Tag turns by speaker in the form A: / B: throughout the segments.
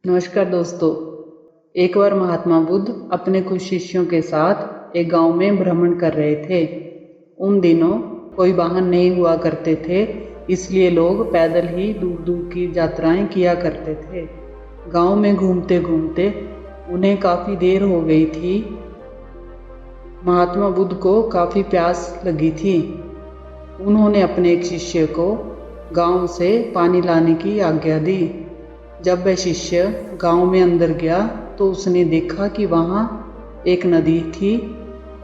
A: नमस्कार दोस्तों। एक बार महात्मा बुद्ध अपने कुछ शिष्यों के साथ एक गांव में भ्रमण कर रहे थे। उन दिनों कोई वाहन नहीं हुआ करते थे, इसलिए लोग पैदल ही दूर दूर की यात्राएं किया करते थे। गांव में घूमते घूमते उन्हें काफ़ी देर हो गई थी। महात्मा बुद्ध को काफ़ी प्यास लगी थी। उन्होंने अपने एक शिष्य को गांव से पानी लाने की आज्ञा दी। जब वह शिष्य गांव में अंदर गया तो उसने देखा कि वहाँ एक नदी थी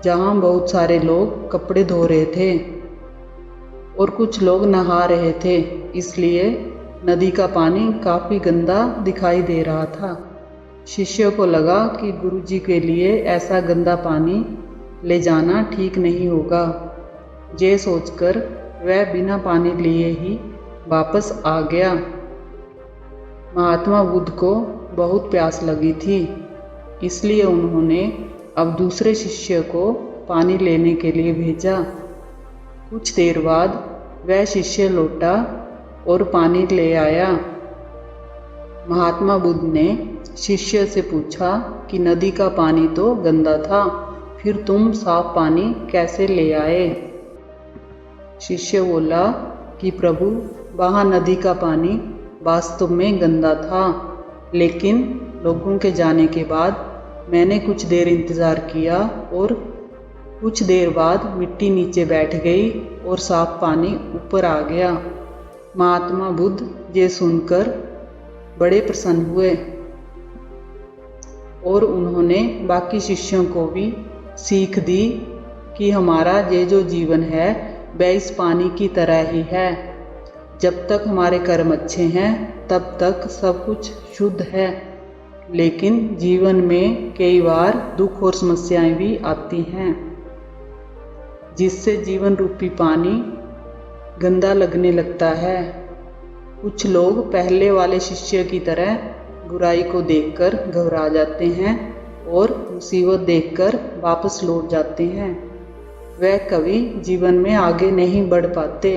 A: जहाँ बहुत सारे लोग कपड़े धो रहे थे और कुछ लोग नहा रहे थे, इसलिए नदी का पानी काफ़ी गंदा दिखाई दे रहा था। शिष्य को लगा कि गुरुजी के लिए ऐसा गंदा पानी ले जाना ठीक नहीं होगा। ये सोचकर वह बिना पानी लिए ही वापस आ गया। महात्मा बुद्ध को बहुत प्यास लगी थी, इसलिए उन्होंने अब दूसरे शिष्य को पानी लेने के लिए भेजा। कुछ देर बाद वह शिष्य लौटा और पानी ले आया। महात्मा बुद्ध ने शिष्य से पूछा कि नदी का पानी तो गंदा था, फिर तुम साफ पानी कैसे ले आए? शिष्य बोला कि प्रभु, वहाँ नदी का पानी वास्तव में गंदा था, लेकिन लोगों के जाने के बाद मैंने कुछ देर इंतज़ार किया और कुछ देर बाद मिट्टी नीचे बैठ गई और साफ पानी ऊपर आ गया। महात्मा बुद्ध ये सुनकर बड़े प्रसन्न हुए और उन्होंने बाकी शिष्यों को भी सीख दी कि हमारा ये जो जीवन है वह इस पानी की तरह ही है। जब तक हमारे कर्म अच्छे हैं तब तक सब कुछ शुद्ध है, लेकिन जीवन में कई बार दुख और समस्याएं भी आती हैं, जिससे जीवन रूपी पानी गंदा लगने लगता है। कुछ लोग पहले वाले शिष्य की तरह बुराई को देखकर घबरा जाते हैं और मुसीबत देखकर वापस लौट जाते हैं। वह कभी जीवन में आगे नहीं बढ़ पाते।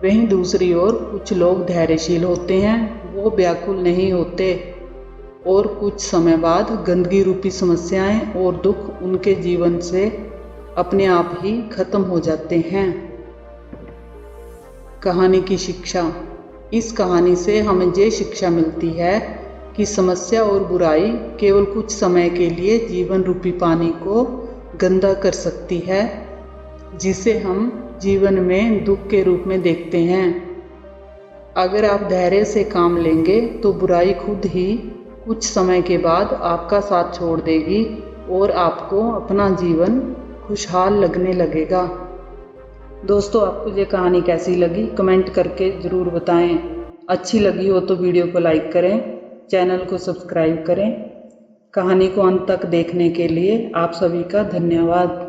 A: वहीं दूसरी ओर कुछ लोग धैर्यशील होते हैं, वो व्याकुल नहीं होते और कुछ समय बाद गंदगी रूपी समस्याएं और दुख उनके जीवन से अपने आप ही खत्म हो जाते हैं। कहानी की शिक्षा। इस कहानी से हमें ये शिक्षा मिलती है कि समस्या और बुराई केवल कुछ समय के लिए जीवन रूपी पानी को गंदा कर सकती है, जिसे हम जीवन में दुख के रूप में देखते हैं। अगर आप धैर्य से काम लेंगे तो बुराई खुद ही कुछ समय के बाद आपका साथ छोड़ देगी और आपको अपना जीवन खुशहाल लगने लगेगा। दोस्तों, आपको ये कहानी कैसी लगी कमेंट करके ज़रूर बताएं। अच्छी लगी हो तो वीडियो को लाइक करें, चैनल को सब्सक्राइब करें। कहानी को अंत तक देखने के लिए आप सभी का धन्यवाद।